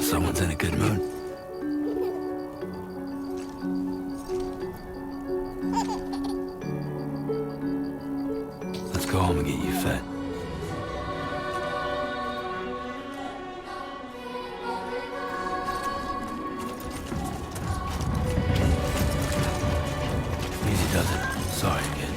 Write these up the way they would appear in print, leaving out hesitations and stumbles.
Someone's in a good mood. Let's go home and get you fed. Easy does it. Sorry, kid.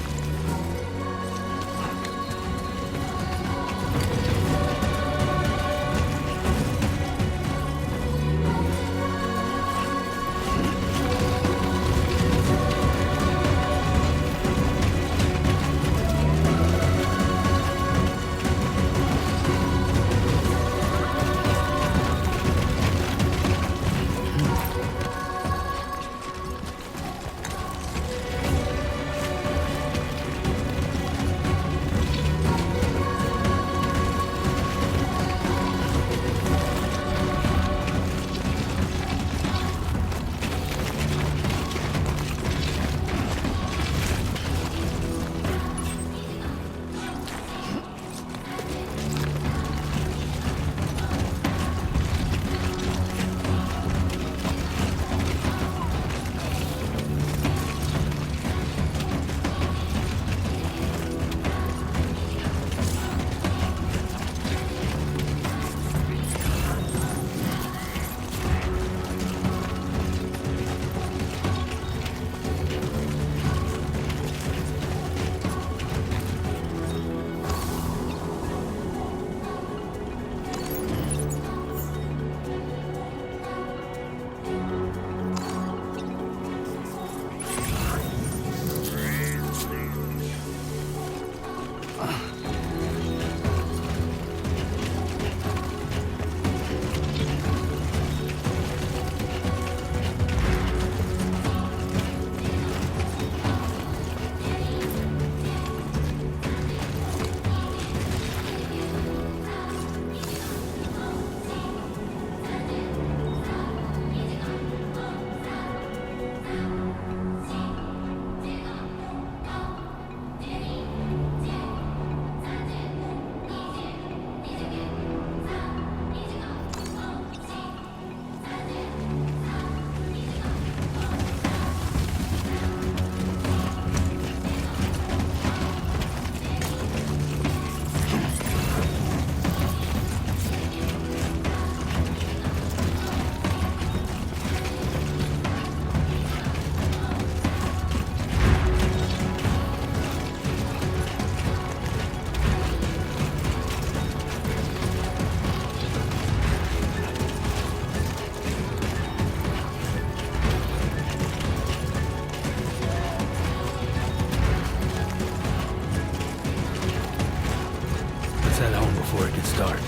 Let's head home before it gets dark.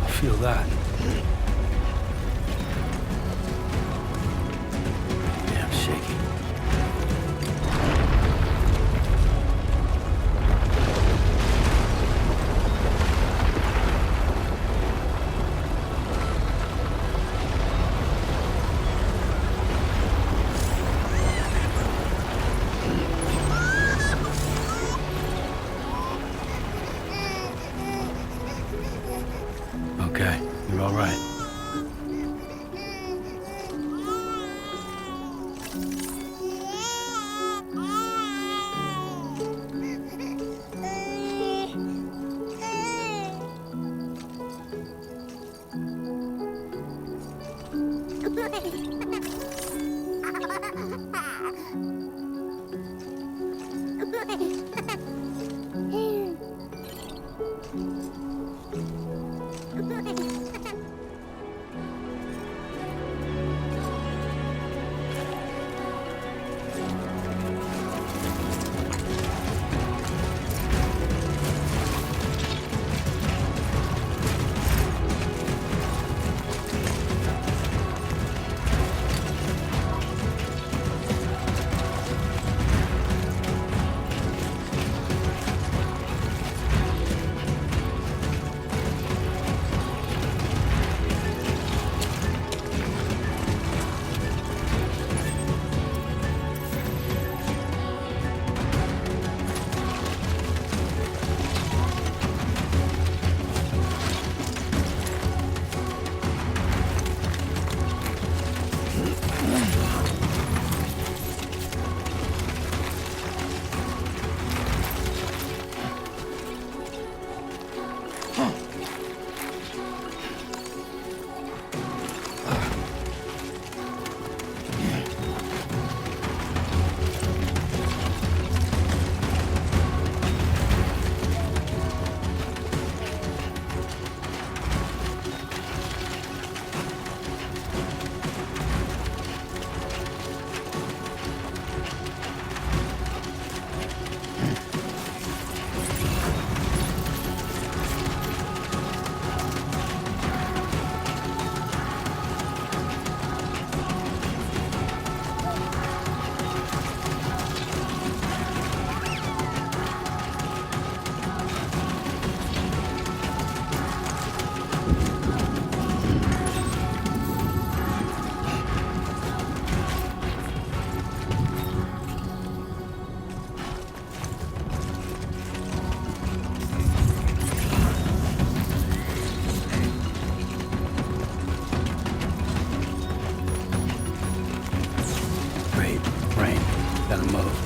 I feel that. Damn shaky. Okay, you're all right. Gotta move.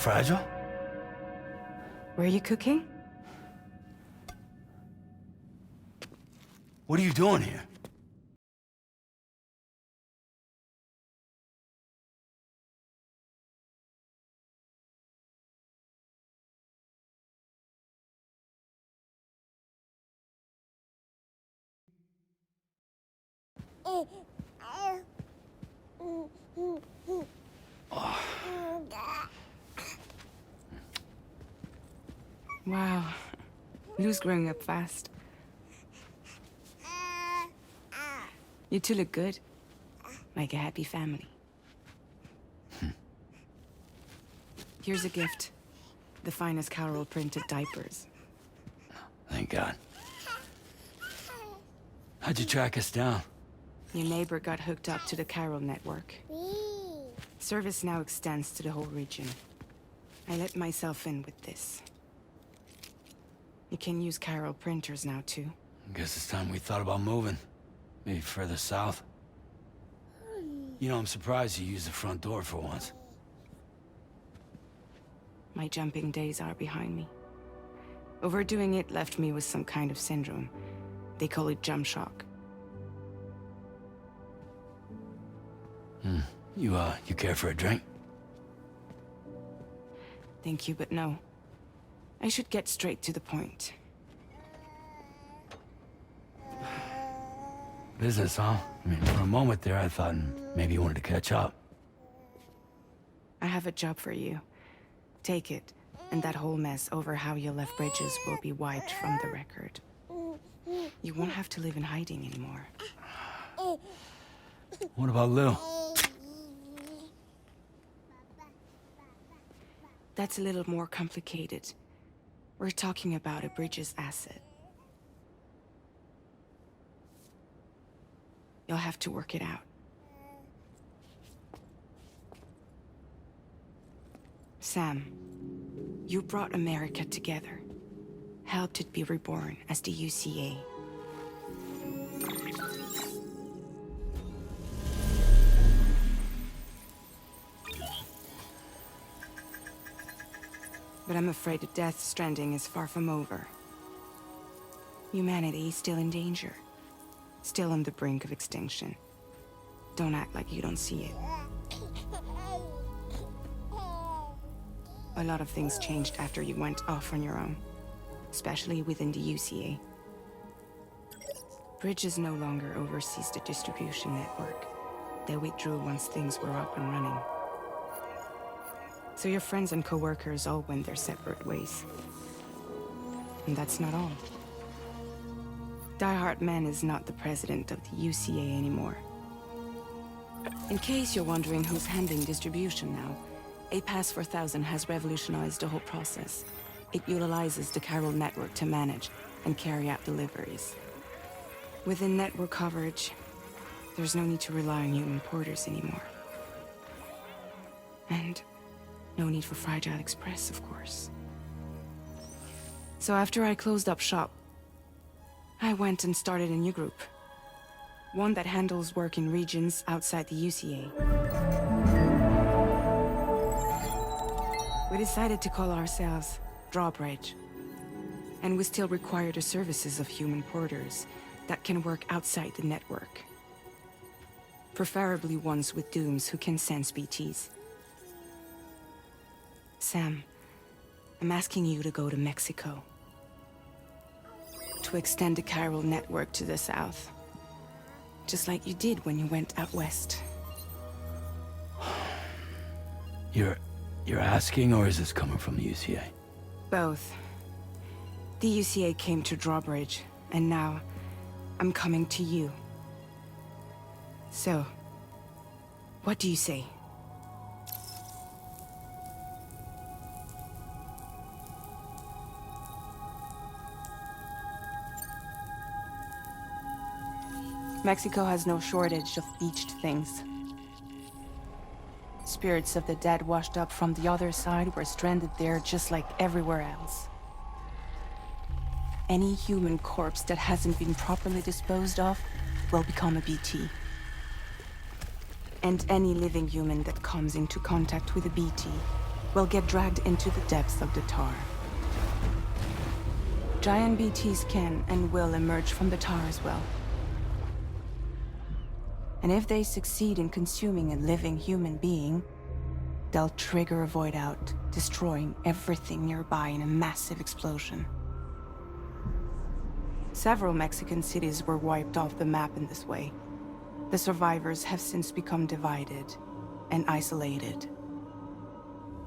fragile? Were you cooking? What are you doing here? Wow. Lou's growing up fast. You two look good. Like a happy family. Here's a gift. The finest Carol printed diapers. Thank God. How'd you track us down? Your neighbor got hooked up to the Carol network. Service now extends to the whole region. I let myself in with this. You can use Carol printers now, too. Guess it's time we thought about moving. Maybe further south. You know, I'm surprised you used the front door for once. My jumping days are behind me. Overdoing it left me with some kind of syndrome. They call it jump shock. You care for a drink? Thank you, but no. I should get straight to the point. Business, huh? I mean, for a moment there, I thought maybe you wanted to catch up. I have a job for you. Take it, and that whole mess over how you left Bridges will be wiped from the record. You won't have to live in hiding anymore. What about Lil? That's a little more complicated. We're talking about a Bridges asset. You'll have to work it out. Sam, you brought America together. Helped it be reborn as the UCA. But I'm afraid that Death Stranding is far from over. Humanity is still in danger. Still on the brink of extinction. Don't act like you don't see it. A lot of things changed after you went off on your own. Especially within the UCA. Bridges no longer oversees the distribution network. They withdrew once things were up and running. So your friends and co-workers all went their separate ways. And that's not all. Die Hard Man is not the president of the UCA anymore. In case you're wondering who's handling distribution now, A Pass 4000 has revolutionized the whole process. It utilizes the Carol network to manage and carry out deliveries. Within network coverage, there's no need to rely on human porters anymore. And no need for Fragile Express, of course. So after I closed up shop, I went and started a new group. One that handles work in regions outside the UCA. We decided to call ourselves Drawbridge. And we still require the services of human porters that can work outside the network. Preferably ones with dooms who can sense BTs. Sam, I'm asking you to go to Mexico. To extend the Carol network to the south. Just like you did when you went out west. You're asking, or is this coming from the UCA? Both. The UCA came to Drawbridge, and now I'm coming to you. So, what do you say? Mexico has no shortage of beached things. Spirits of the dead washed up from the other side were stranded there just like everywhere else. Any human corpse that hasn't been properly disposed of will become a BT. And any living human that comes into contact with a BT will get dragged into the depths of the tar. Giant BTs can and will emerge from the tar as well. And if they succeed in consuming a living human being, they'll trigger a void out, destroying everything nearby in a massive explosion. Several Mexican cities were wiped off the map in this way. The survivors have since become divided and isolated.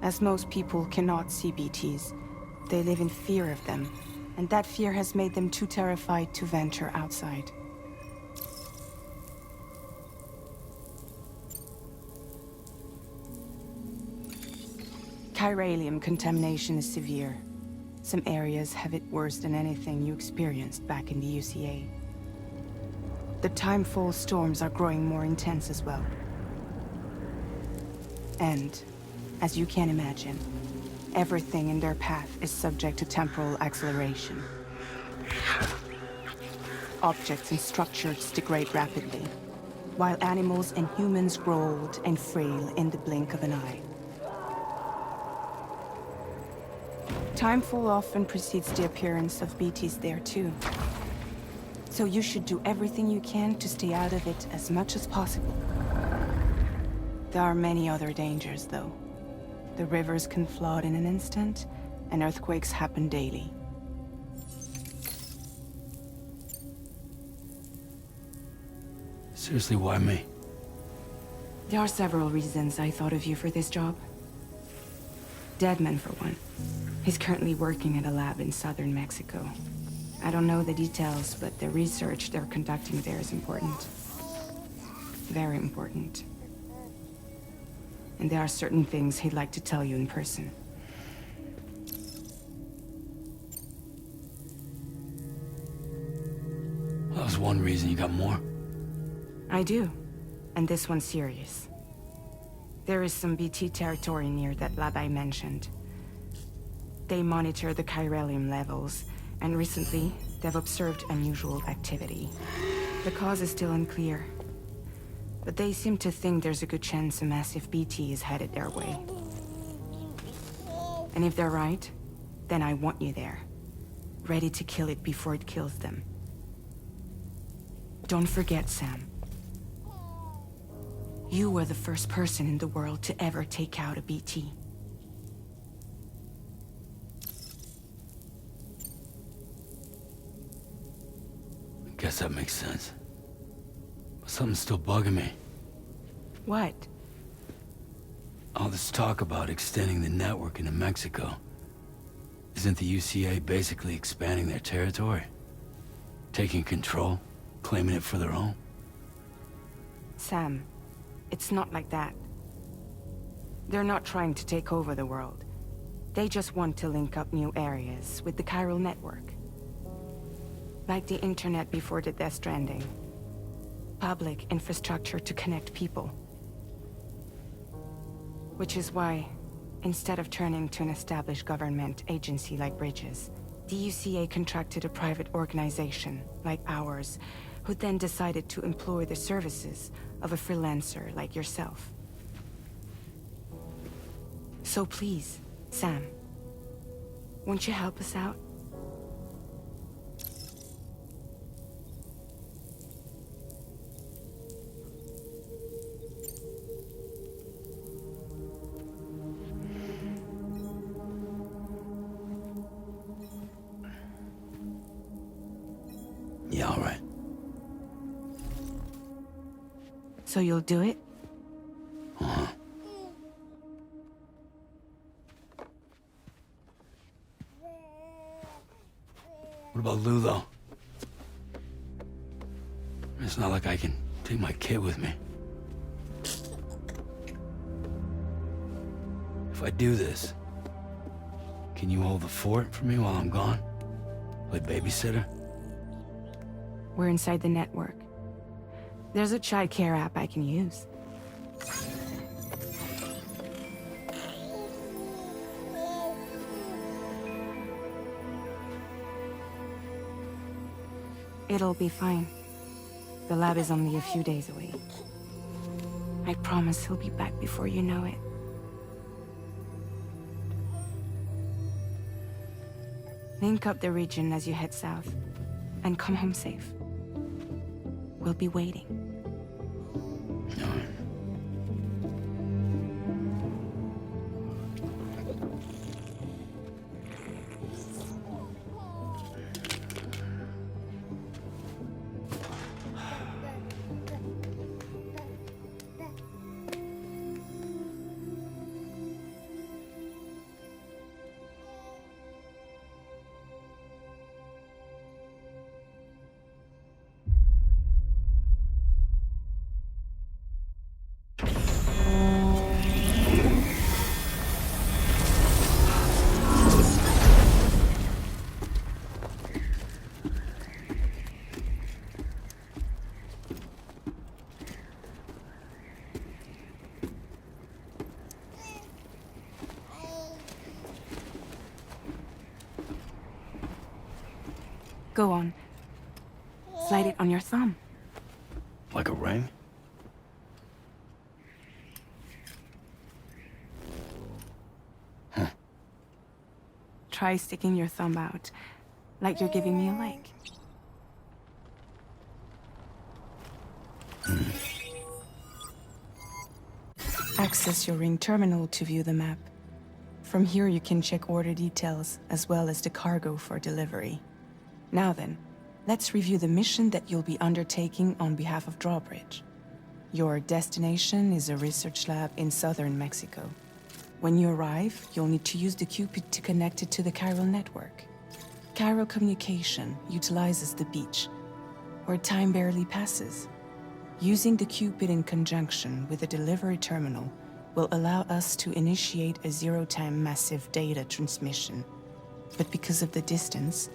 As most people cannot see BTs, they live in fear of them, and that fear has made them too terrified to venture outside. Chiralium contamination is severe. Some areas have it worse than anything you experienced back in the UCA. The timefall storms are growing more intense as well. And, as you can imagine, everything in their path is subject to temporal acceleration. Objects and structures degrade rapidly, while animals and humans grow old and frail in the blink of an eye. Timefall often precedes the appearance of BTs there too. So you should do everything you can to stay out of it as much as possible. There are many other dangers, though. The rivers can flood in an instant, and earthquakes happen daily. Seriously, why me? There are several reasons I thought of you for this job. Deadman, for one. He's currently working at a lab in southern Mexico. I don't know the details, but the research they're conducting there is important. Very important. And there are certain things he'd like to tell you in person. That was one reason. You got more? I do. And this one's serious. There is some BT territory near that lab I mentioned. They monitor the chiralium levels, and recently, they've observed unusual activity. The cause is still unclear, but they seem to think there's a good chance a massive BT is headed their way. And if they're right, then I want you there, ready to kill it before it kills them. Don't forget, Sam. You were the first person in the world to ever take out a BT. Guess that makes sense. But something's still bugging me. What? All this talk about extending the network into Mexico. Isn't the UCA basically expanding their territory? Taking control? Claiming it for their own? Sam, it's not like that. They're not trying to take over the world. They just want to link up new areas with the chiral network. Like the internet before the Death Stranding. Public infrastructure to connect people. Which is why, instead of turning to an established government agency like Bridges, the UCA contracted a private organization, like ours, who then decided to employ the services of a freelancer like yourself. So please, Sam, won't you help us out? Yeah, all right. So you'll do it? Uh-huh. What about Lou, though? It's not like I can take my kid with me. If I do this, can you hold the fort for me while I'm gone? Play babysitter? We're inside the network. There's a child care app I can use. It'll be fine. The lab is only a few days away. I promise he'll be back before you know it. Link up the region as you head south, and come home safe. We'll be waiting. Go on. Slide it on your thumb. Like a ring? Try sticking your thumb out, like you're giving me a like. Access your ring terminal to view the map. From here you can check order details, as well as the cargo for delivery. Now then, let's review the mission that you'll be undertaking on behalf of Drawbridge. Your destination is a research lab in southern Mexico. When you arrive, you'll need to use the Cupid to connect it to the chiral network. Chiral communication utilizes the beach, where time barely passes. Using the Cupid in conjunction with a delivery terminal will allow us to initiate a zero-time massive data transmission. But because of the distance,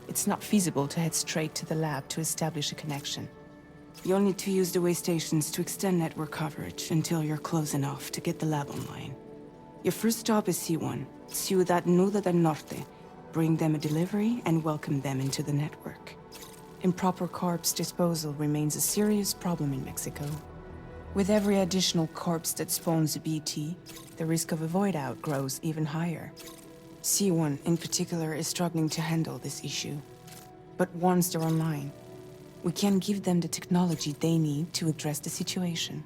it's not feasible to head straight to the lab to establish a connection. You'll need to use the way stations to extend network coverage until you're close enough to get the lab online. Your first stop is C1, Ciudad Nuda del Norte. Bring them a delivery and welcome them into the network. Improper corpse disposal remains a serious problem in Mexico. With every additional corpse that spawns a BT, the risk of a void out grows even higher. C1 in particular is struggling to handle this issue. But once they're online, we can give them the technology they need to address the situation.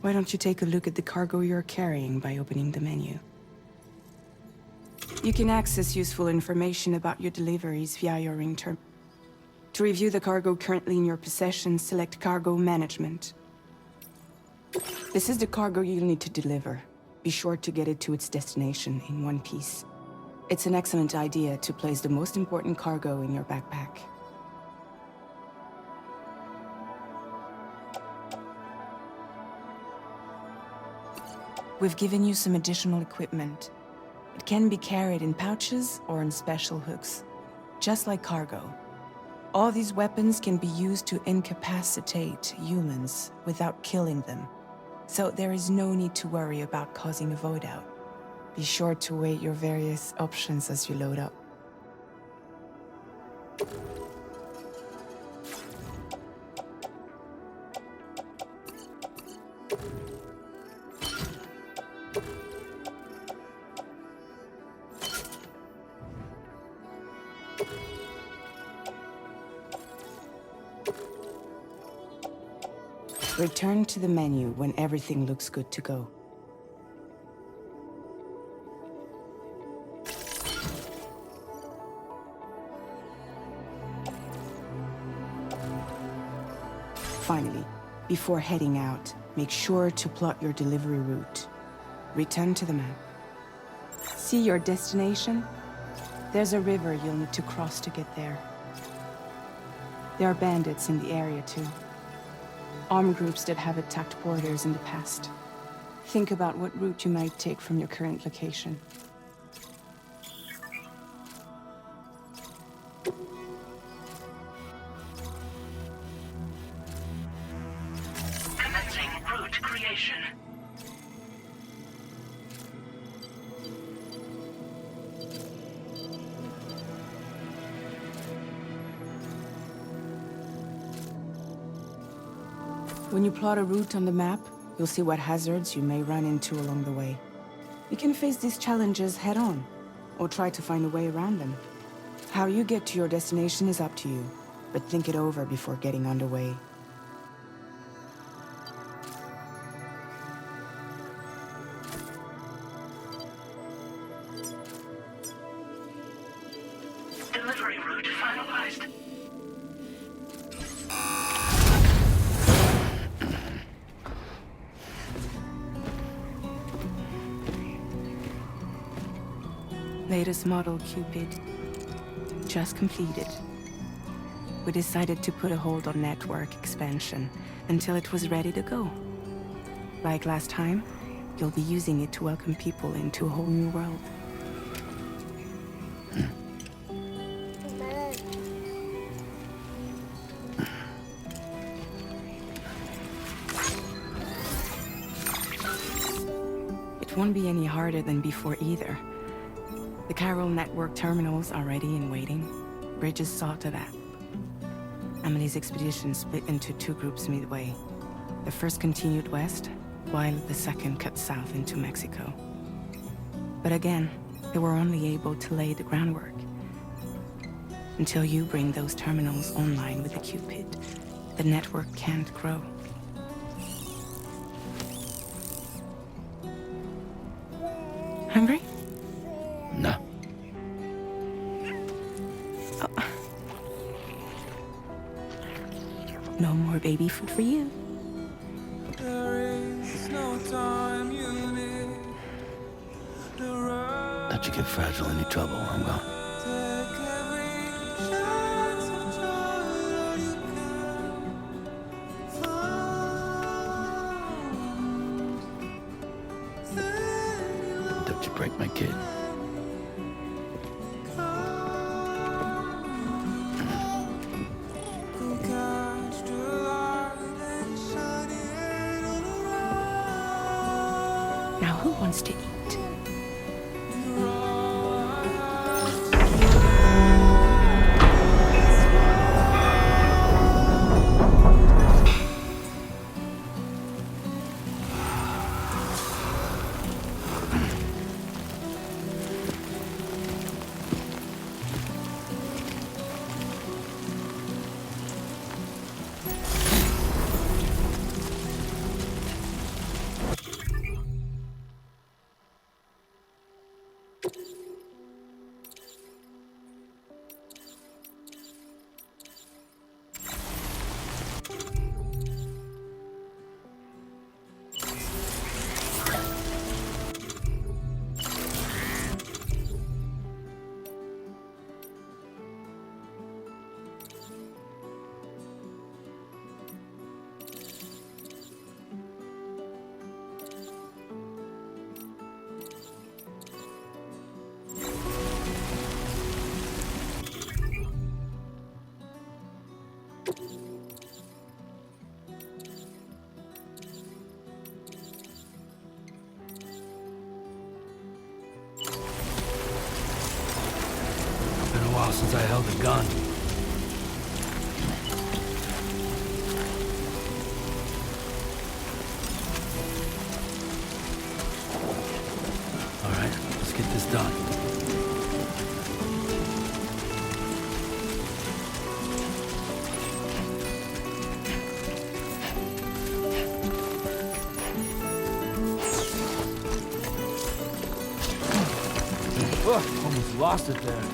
Why don't you take a look at the cargo you're carrying by opening the menu? You can access useful information about your deliveries via your ring term. To review the cargo currently in your possession, select Cargo Management. This is the cargo you'll need to deliver. Be sure to get it to its destination in one piece. It's an excellent idea to place the most important cargo in your backpack. We've given you some additional equipment. It can be carried in pouches or in special hooks, just like cargo. All these weapons can be used to incapacitate humans without killing them, so there is no need to worry about causing a void out. Be sure to weigh your various options as you load up. Return to the menu when everything looks good to go. Finally, before heading out, make sure to plot your delivery route. Return to the map. See your destination? There's a river you'll need to cross to get there. There are bandits in the area too. Armed groups that have attacked borders in the past. Think about what route you might take from your current location. Commencing route creation. When you plot a route on the map, you'll see what hazards you may run into along the way. You can face these challenges head-on, or try to find a way around them. How you get to your destination is up to you, but think it over before getting underway. Delivery route finalized. Latest model Cupid. Just completed. We decided to put a hold on network expansion until it was ready to go. Like last time, you'll be using it to welcome people into a whole new world. It won't be any harder than before either. The Carol network terminals are ready and waiting. Bridges saw to that. Emily's expedition split into two groups midway. The first continued west, while the second cut south into Mexico. But again, they were only able to lay the groundwork. Until you bring those terminals online with the Cupid, the network can't grow. Hungry? No. No more baby food for you. Let you get fragile, any trouble, I'm gone. Don't you break my kid. Now who wants to eat? Been a while since I held a gun. All right, let's get this done. Almost lost it there.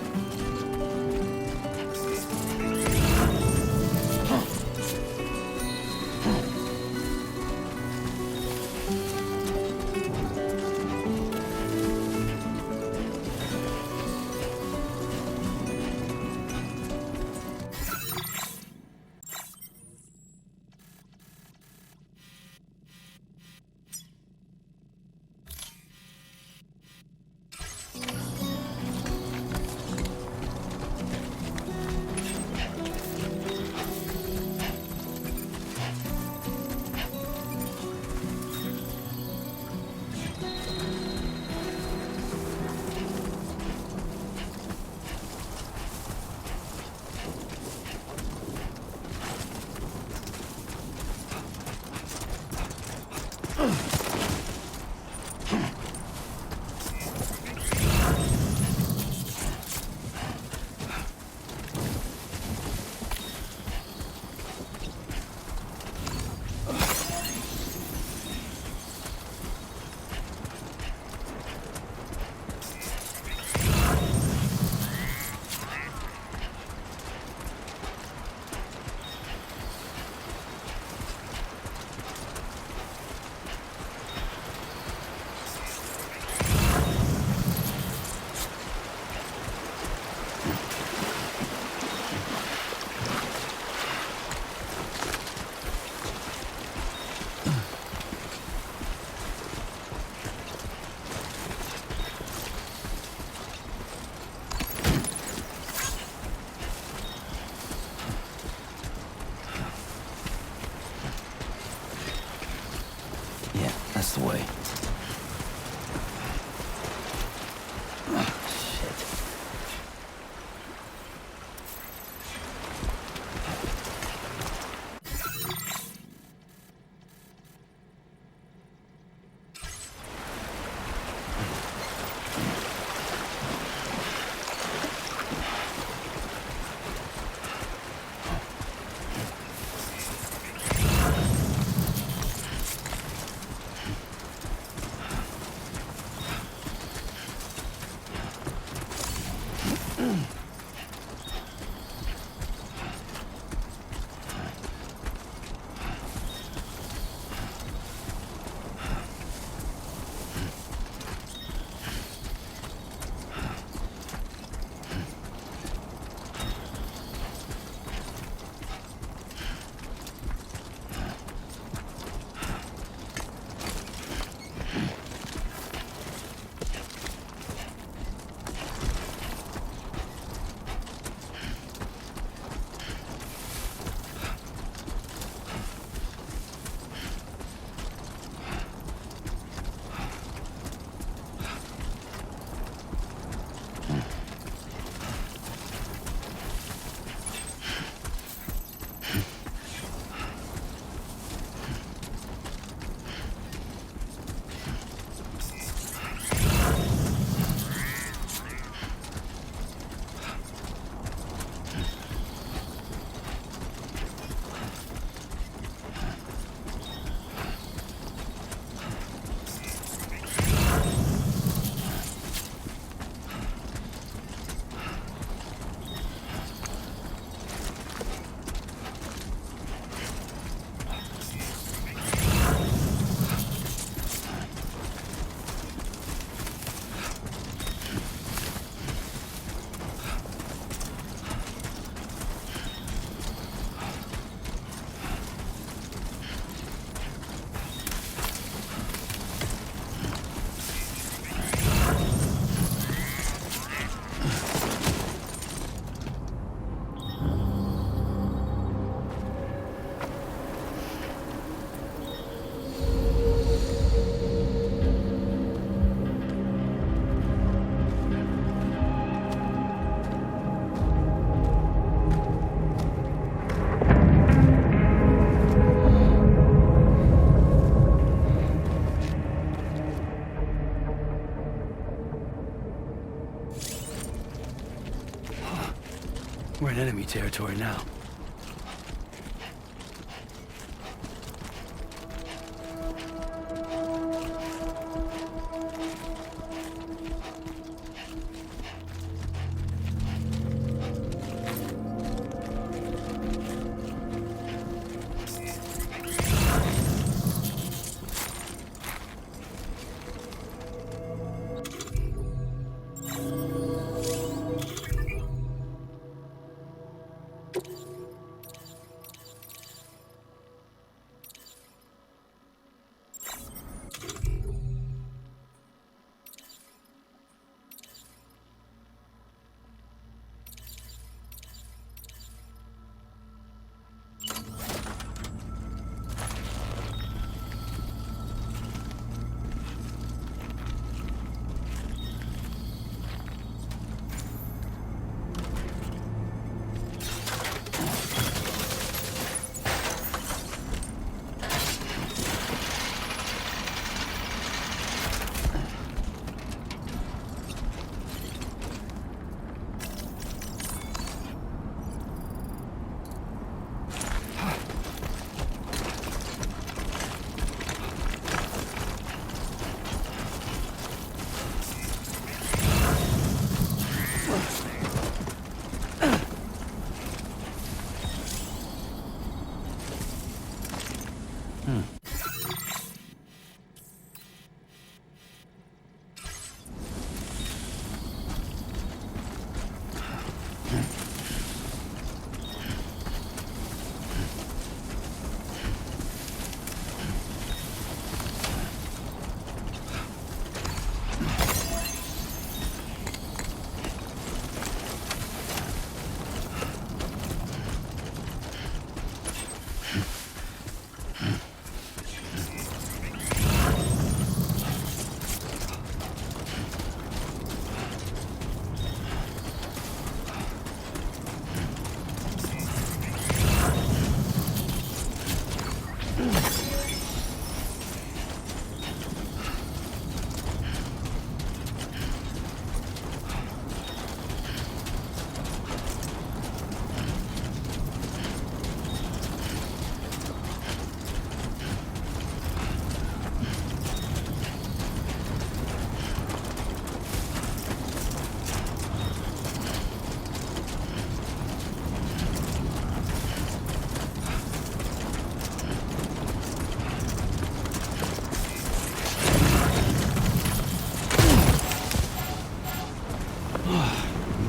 this way. Shit. We're in enemy territory now.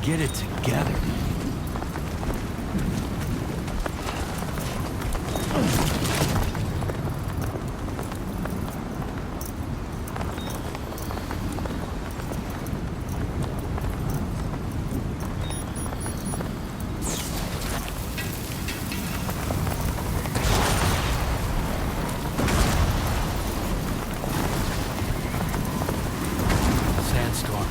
Get it together. Sandstorm.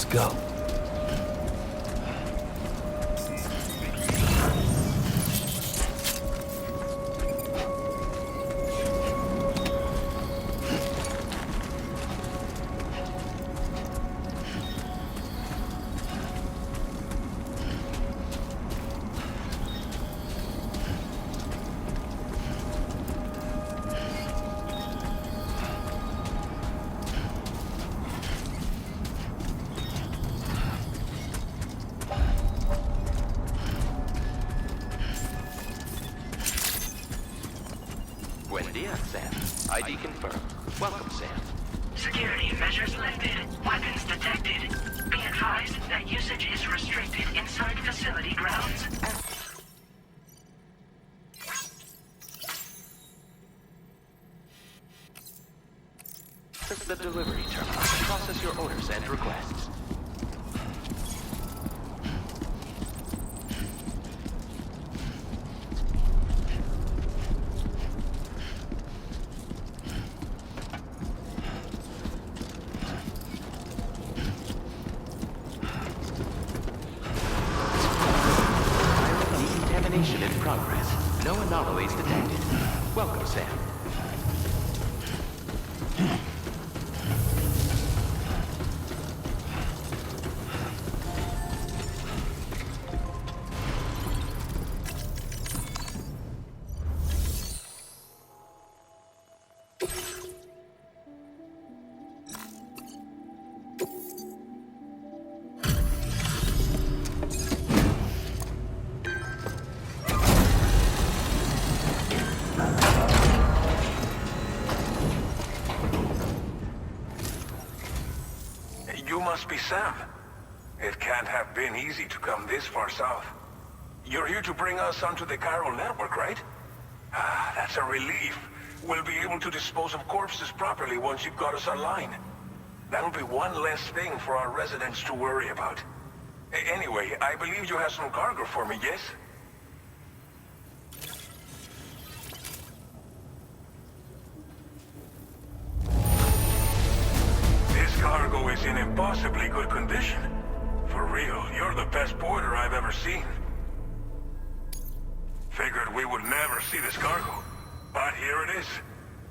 Let's go. Buen dia, Sam. ID confirmed. Welcome, Sam. Security measures lifted. Weapons detected. Be advised that usage is restricted inside facility grounds. The delivery terminal to process your orders and requests. Decontamination in progress. No anomalies detected. Welcome, Sam. You must be Sam. It can't have been easy to come this far south. You're here to bring us onto the chiral network, right? Ah, that's a relief. We'll be able to dispose of corpses properly once you've got us online. That'll be one less thing for our residents to worry about. Anyway, I believe you have some cargo for me, yes? This cargo is in impossibly good condition. For real, you're the best porter I've ever seen. Figured we would never see this cargo, but here it is.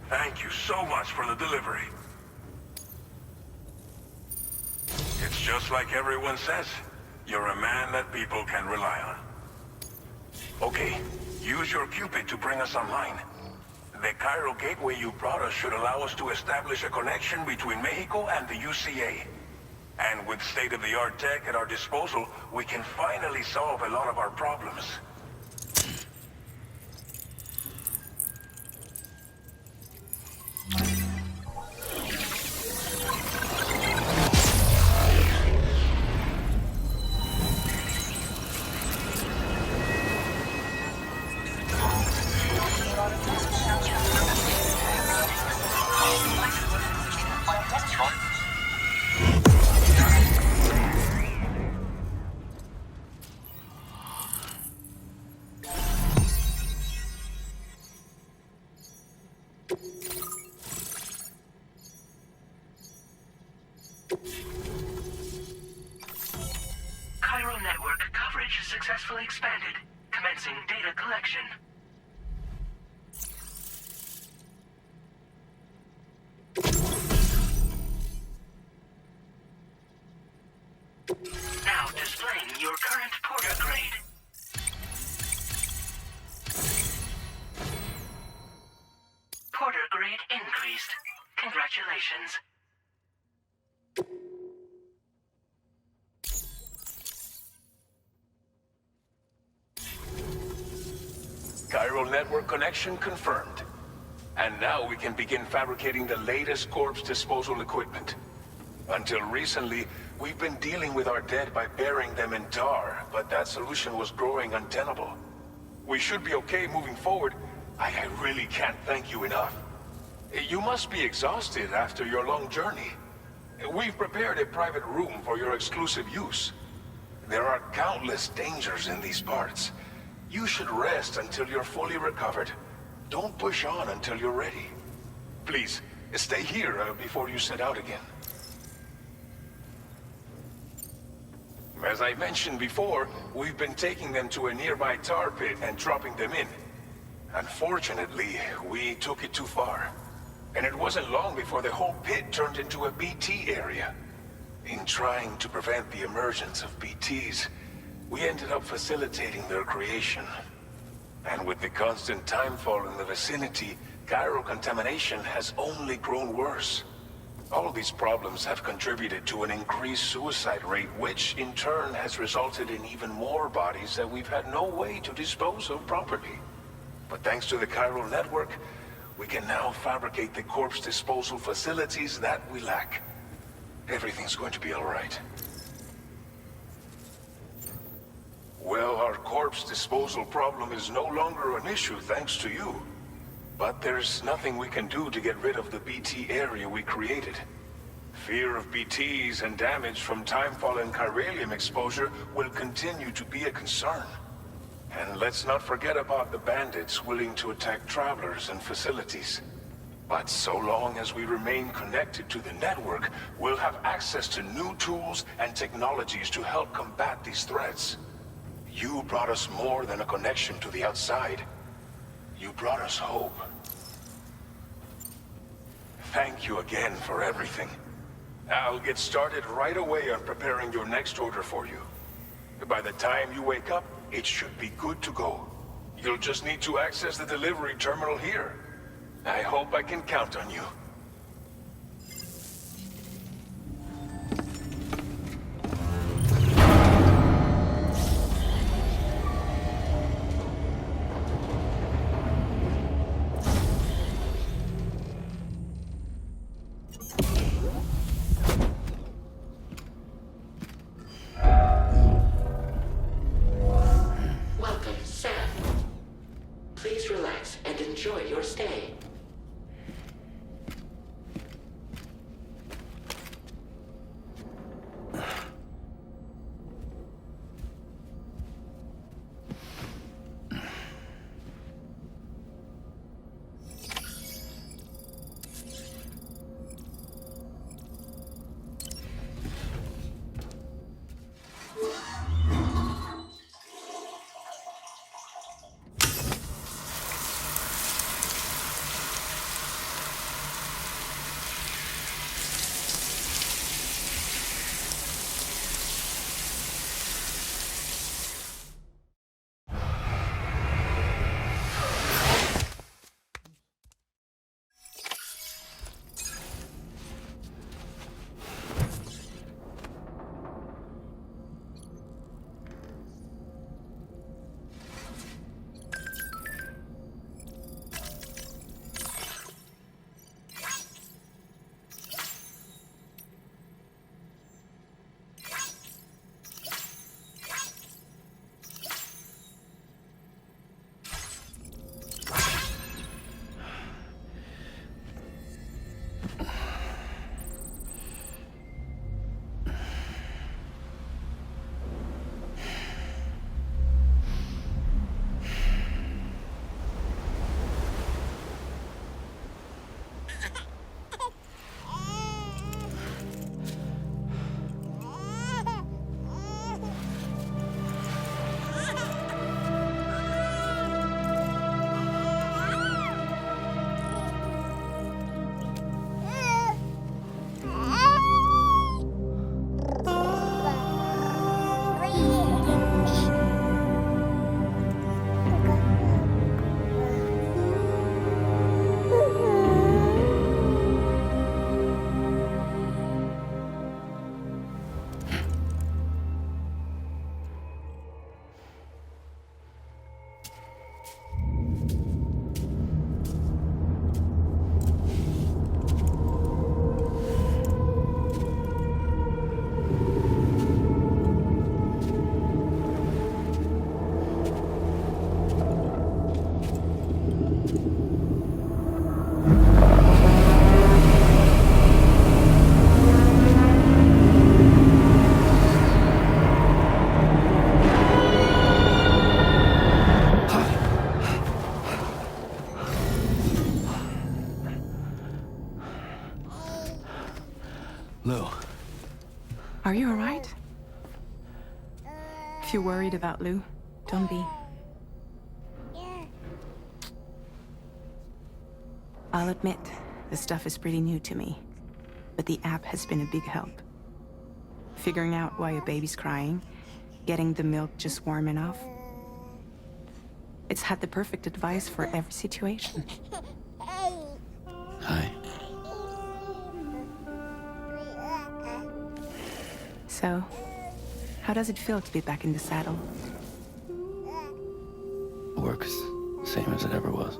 Thank you so much for the delivery. It's just like everyone says. You're a man that people can rely on. Okay, use your Cupid to bring us online. The chiral gateway you brought us should allow us to establish a connection between Mexico and the UCA. And with state-of-the-art tech at our disposal, we can finally solve a lot of our problems. Chiral network coverage successfully expanded. Commencing data collection. Now displaying your current porter grade. Porter grade increased. Congratulations. Chiral network connection confirmed. And now we can begin fabricating the latest corpse disposal equipment. Until recently, we've been dealing with our dead by burying them in tar, but that solution was growing untenable. We should be okay moving forward. I really can't thank you enough. You must be exhausted after your long journey. We've prepared a private room for your exclusive use. There are countless dangers in these parts. You should rest until you're fully recovered. Don't push on until you're ready. Please, stay here before you set out again. As I mentioned before, we've been taking them to a nearby tar pit and dropping them in. Unfortunately, we took it too far. And it wasn't long before the whole pit turned into a BT area. In trying to prevent the emergence of BTs, we ended up facilitating their creation. And with the constant timefall in the vicinity, chiral contamination has only grown worse. All these problems have contributed to an increased suicide rate, which in turn has resulted in even more bodies that we've had no way to dispose of properly. But thanks to the chiral network, we can now fabricate the corpse disposal facilities that we lack. Everything's going to be all right. Well, our corpse disposal problem is no longer an issue thanks to you. But there's nothing we can do to get rid of the BT area we created. Fear of BTs and damage from timefall and chiralium exposure will continue to be a concern. And let's not forget about the bandits willing to attack travelers and facilities. But so long as we remain connected to the network, we'll have access to new tools and technologies to help combat these threats. You brought us more than a connection to the outside. You brought us hope. Thank you again for everything. I'll get started right away on preparing your next order for you. By the time you wake up, it should be good to go. You'll just need to access the delivery terminal here. I hope I can count on you. Welcome, Sam. Please relax and enjoy your stay. Are you all right? If you're worried about Lou, don't be. I'll admit, the stuff is pretty new to me, but the app has been a big help. Figuring out why a baby's crying, getting the milk just warm enough. It's had the perfect advice for every situation. Hi. So, how does it feel to be back in the saddle? Work's same as it ever was.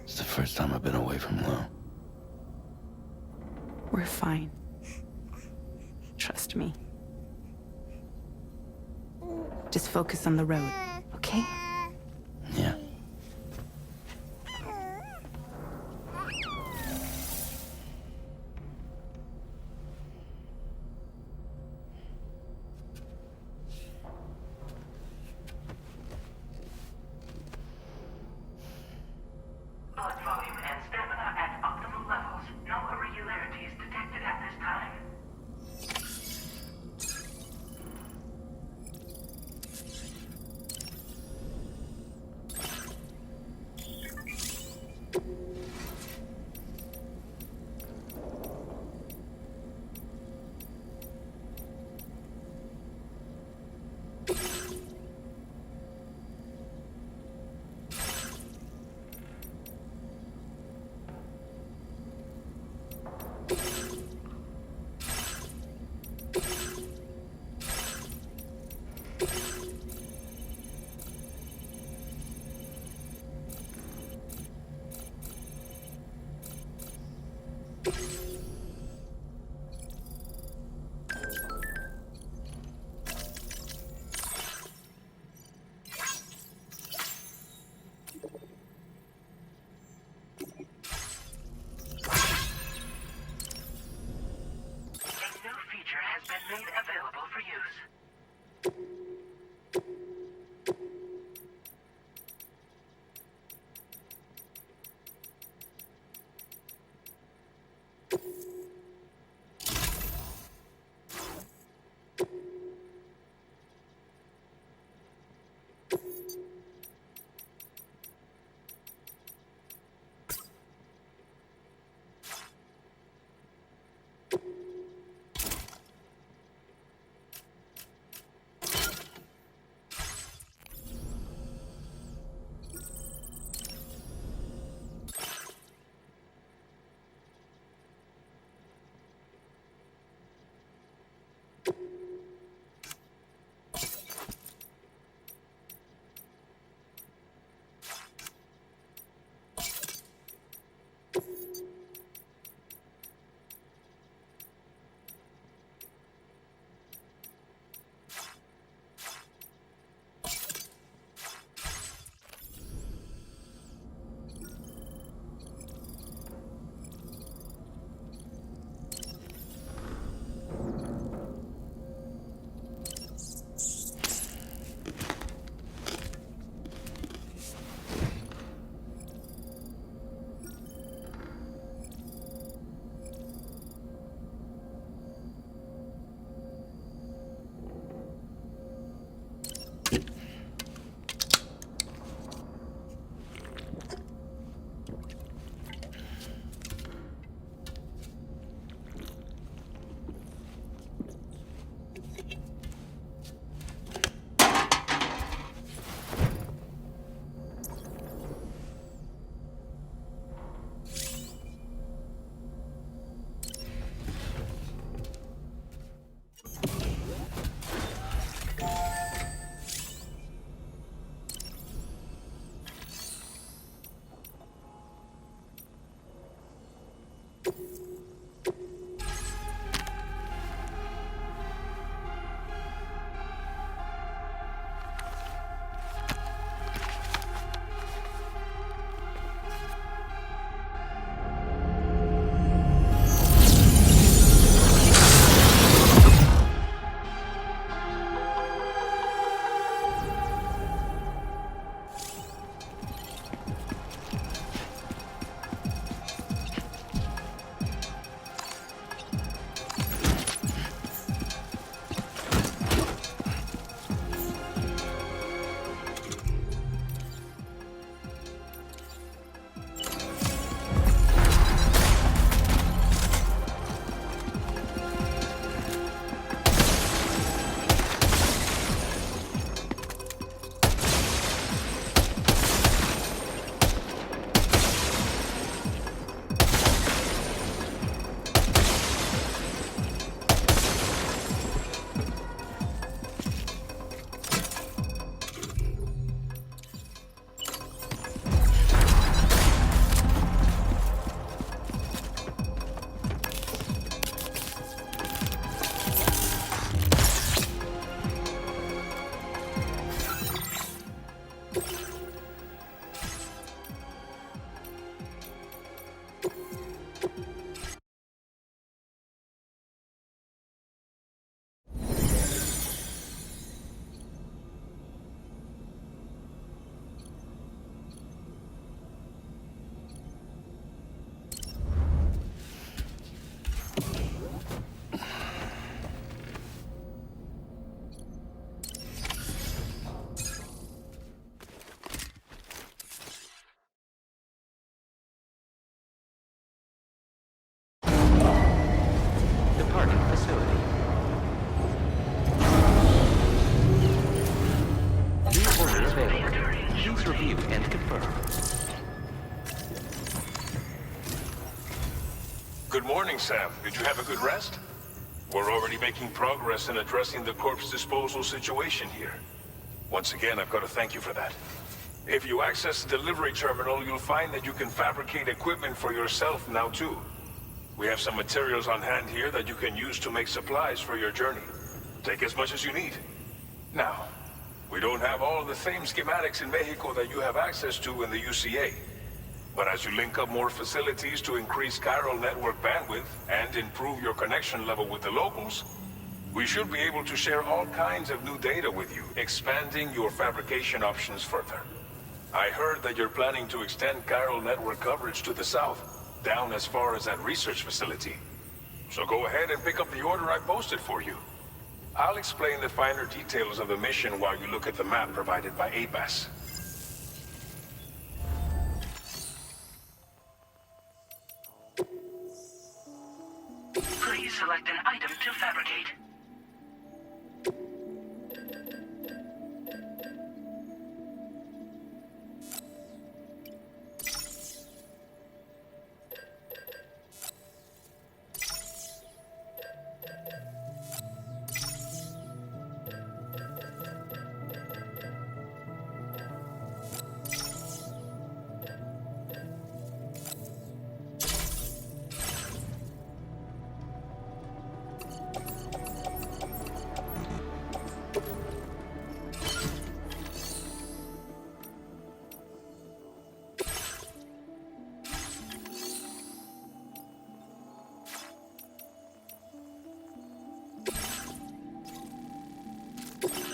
It's the first time I've been away from Lou. We're fine. Trust me. Just focus on the road, okay? Yeah. Blood volume and stamina at optimal levels. No irregularities detected at this time. Made available for use. confirmed. Good morning, Sam. Did you have a good rest? We're already making progress in addressing the corpse disposal situation here. Once again, I've got to thank you for that. If you access the delivery terminal, you'll find that you can fabricate equipment for yourself now too. We have some materials on hand here that you can use to make supplies for your journey. Take as much as you need. Now, we don't have all the same schematics in Mexico that you have access to in the UCA. But as you link up more facilities to increase chiral network bandwidth and improve your connection level with the locals, we should be able to share all kinds of new data with you, expanding your fabrication options further. I heard that you're planning to extend chiral network coverage to the south, down as far as that research facility. So go ahead and pick up the order I posted for you. I'll explain the finer details of the mission while you look at the map provided by ABAS. Please select an item to fabricate.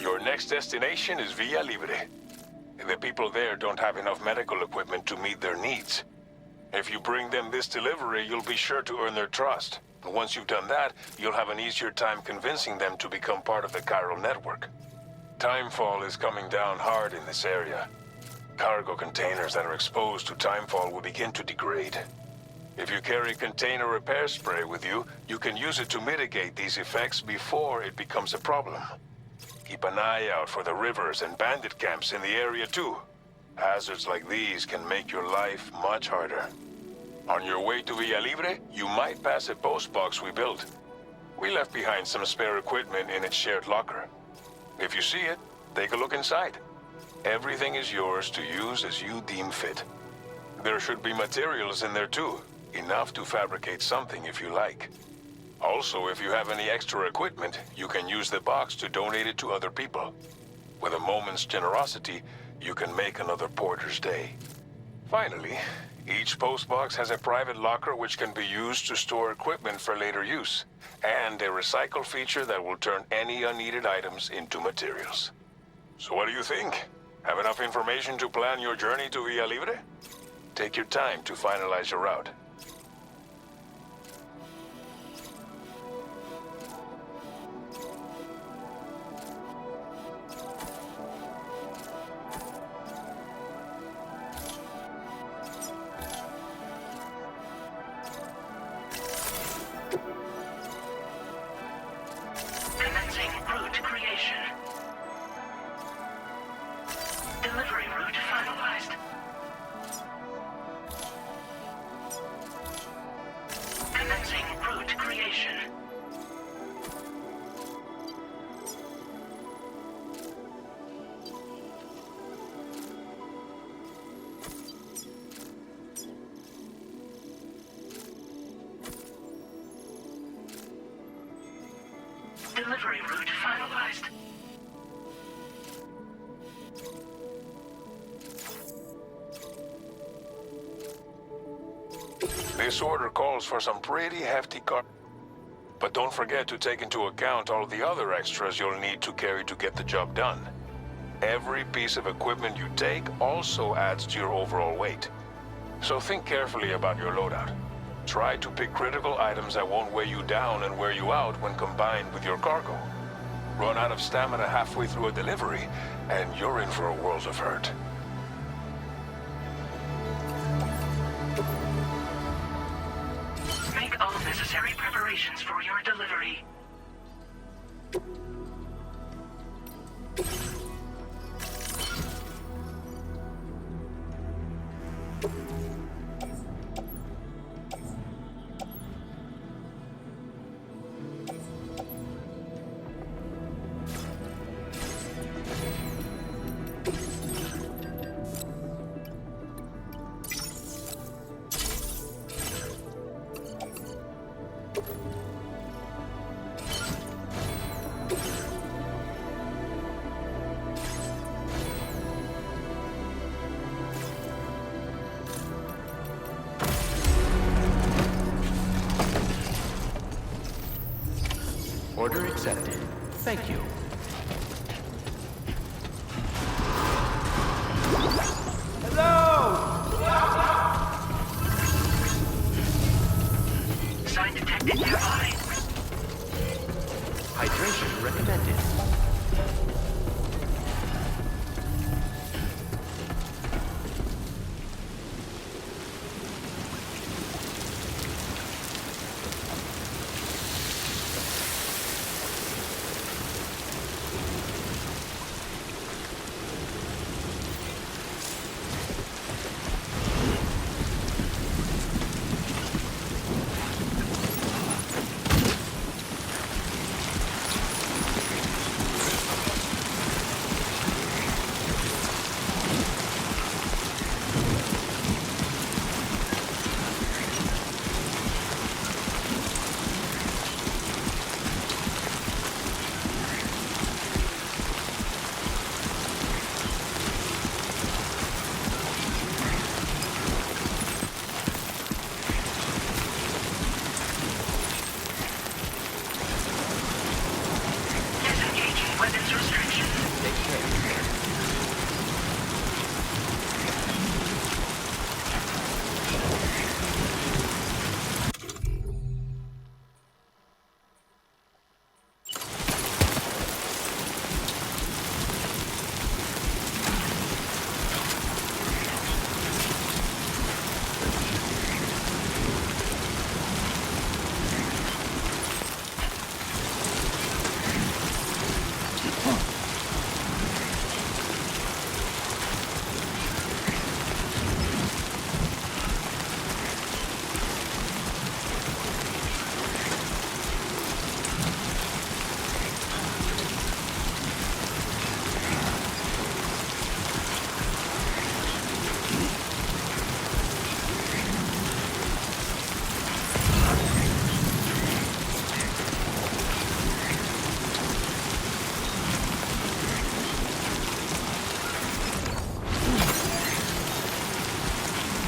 Your next destination is Villa Libre. The people there don't have enough medical equipment to meet their needs. If you bring them this delivery, you'll be sure to earn their trust. And once you've done that, you'll have an easier time convincing them to become part of the chiral network. Timefall is coming down hard in this area. Cargo containers that are exposed to timefall will begin to degrade. If you carry container repair spray with you, you can use it to mitigate these effects before it becomes a problem. Keep an eye out for the rivers and bandit camps in the area too. Hazards like these can make your life much harder. On your way to Villa Libre, you might pass a post box we built. We left behind some spare equipment in its shared locker. If you see it, take a look inside. Everything is yours to use as you deem fit. There should be materials in there too, enough to fabricate something if you like. Also, if you have any extra equipment, you can use the box to donate it to other people. With a moment's generosity, you can make another porter's day. Finally, each postbox has a private locker which can be used to store equipment for later use, and a recycle feature that will turn any unneeded items into materials. So what do you think? Have enough information to plan your journey to Villa Libre? Take your time to finalize your route. Commencing route creation. Delivery route finalized. Commencing route creation. Delivery route finalized. This order calls for some pretty hefty car. But don't forget to take into account all the other extras you'll need to carry to get the job done. Every piece of equipment you take also adds to your overall weight. So think carefully about your loadout. Try to pick critical items that won't weigh you down and wear you out when combined with your cargo. Run out of stamina halfway through a delivery, and you're in for a world of hurt. Make all necessary preparations for your delivery. Order accepted. Thank you. Sign detected nearby. Hydration recommended. Disengaging weapons restriction. Take care.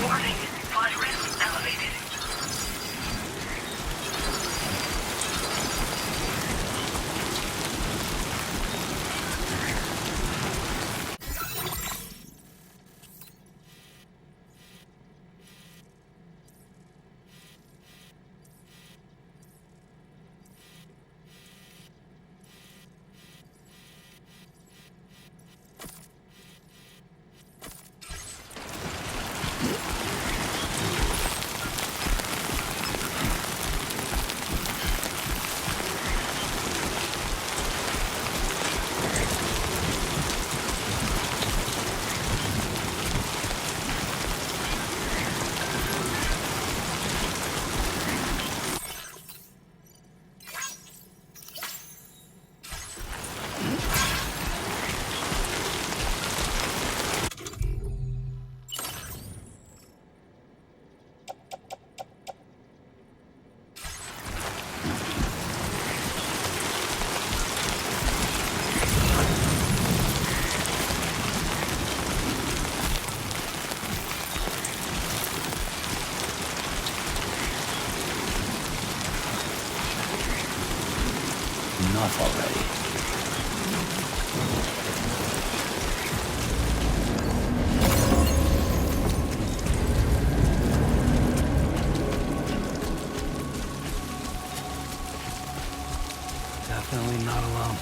Warning, virus elevated. Enough already. Definitely not alone.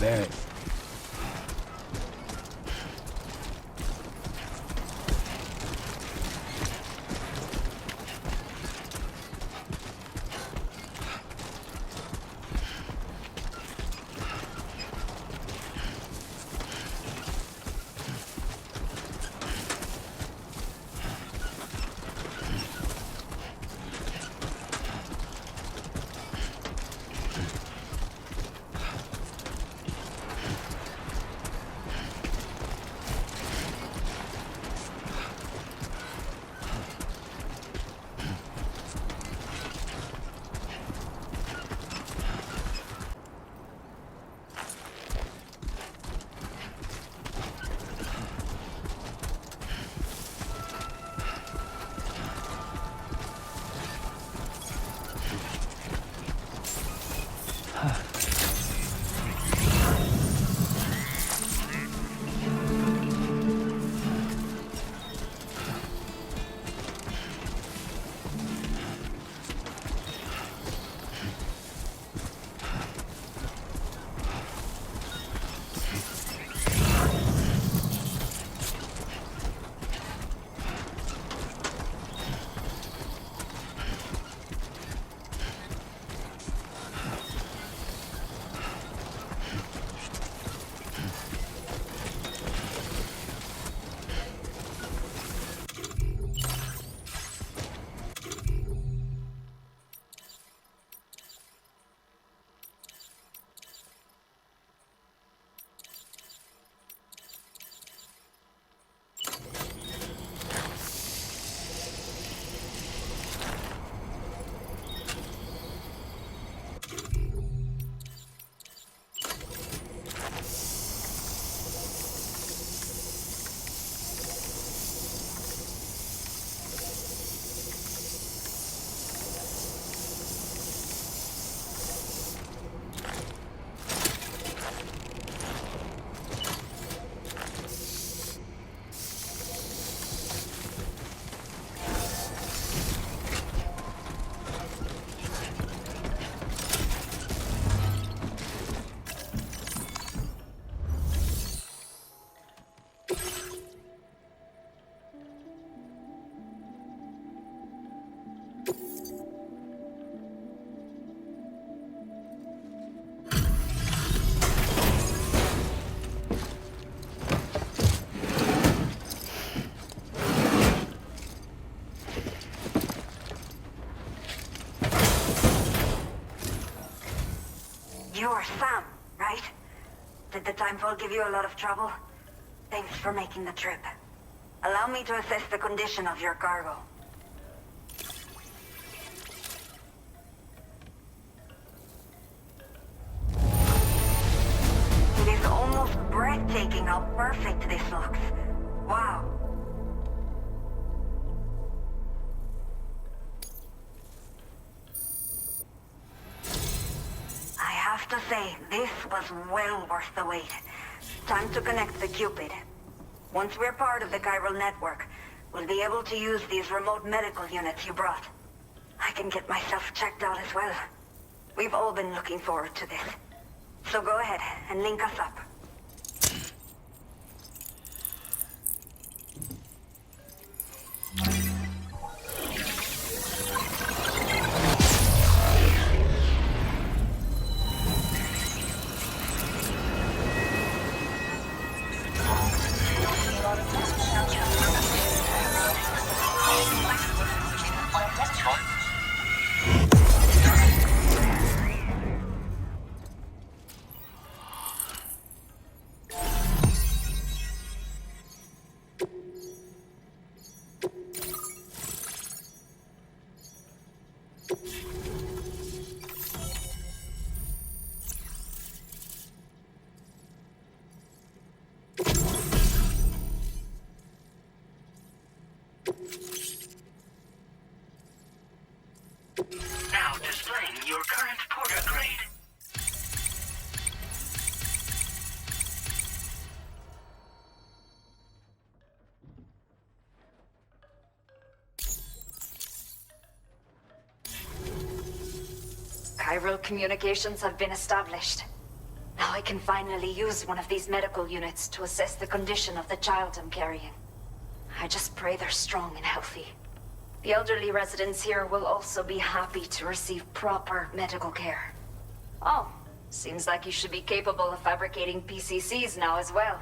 Barrett. You're Sam, right? Did the timefall give you a lot of trouble? Thanks for making the trip. Allow me to assess the condition of your cargo. It is almost breathtaking how perfect this looks. Wow. I have to say, this was well worth the wait. Time to connect the Cupid. Once we're part of the chiral network, we'll be able to use these remote medical units you brought. I can get myself checked out as well. We've all been looking forward to this. So go ahead and link us up. Now displaying your current porter grade. Chiral communications have been established. Now I can finally use one of these medical units to assess the condition of the child I'm carrying. I just pray they're strong and healthy. The elderly residents here will also be happy to receive proper medical care. Oh, seems like you should be capable of fabricating PCCs now as well.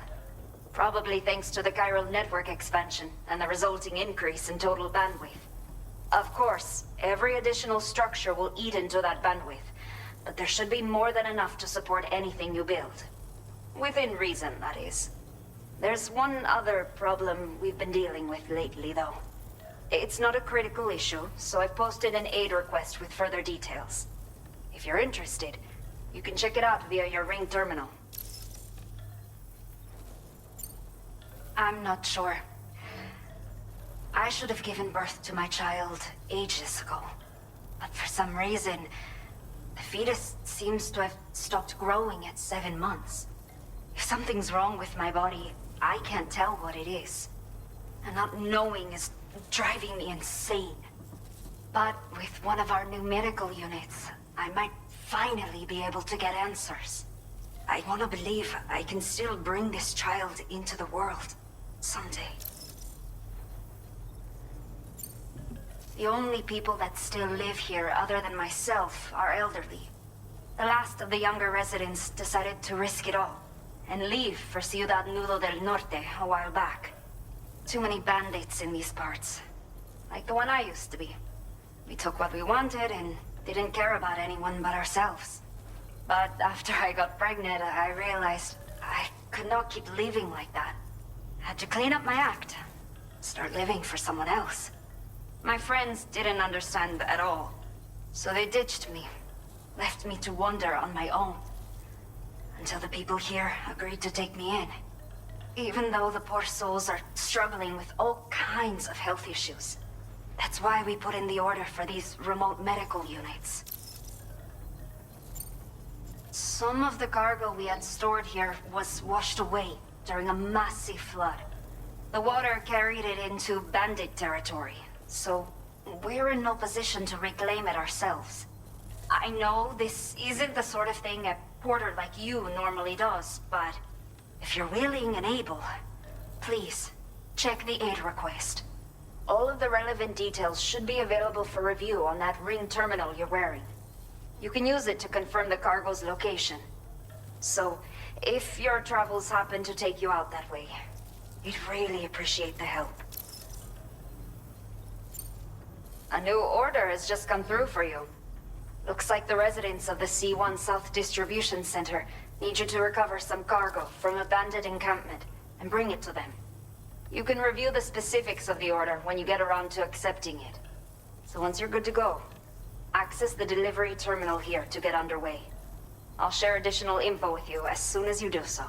Probably thanks to the chiral network expansion and the resulting increase in total bandwidth. Of course, every additional structure will eat into that bandwidth, but there should be more than enough to support anything you build. Within reason, that is. There's one other problem we've been dealing with lately, though. It's not a critical issue, so I've posted an aid request with further details. If you're interested, you can check it out via your Ring terminal. I'm not sure. I should have given birth to my child ages ago. But for some reason, the fetus seems to have stopped growing at 7 months. If something's wrong with my body, I can't tell what it is. And not knowing is driving me insane. But with one of our new medical units, I might finally be able to get answers. I want to believe I can still bring this child into the world someday. The only people that still live here other than myself are elderly. The last of the younger residents decided to risk it all and leave for Ciudad Nudo del Norte a while back. Too many bandits in these parts. Like the one I used to be. We took what we wanted and didn't care about anyone but ourselves. But after I got pregnant, I realized I could not keep living like that. Had to clean up my act. Start living for someone else. My friends didn't understand at all. So they ditched me. Left me to wander on my own. Until the people here agreed to take me in. Even though the poor souls are struggling with all kinds of health issues. That's why we put in the order for these remote medical units. Some of the cargo we had stored here was washed away during a massive flood. The water carried it into bandit territory, so we're in no position to reclaim it ourselves. I know this isn't the sort of thing a porter like you normally does, but if you're willing and able, please, check the aid request. All of the relevant details should be available for review on that Ring terminal you're wearing. You can use it to confirm the cargo's location. So, if your travels happen to take you out that way, we'd really appreciate the help. A new order has just come through for you. Looks like the residents of the C1 South Distribution Center need you to recover some cargo from a bandit encampment and bring it to them. You can review the specifics of the order when you get around to accepting it. So once you're good to go, access the delivery terminal here to get underway. I'll share additional info with you as soon as you do so.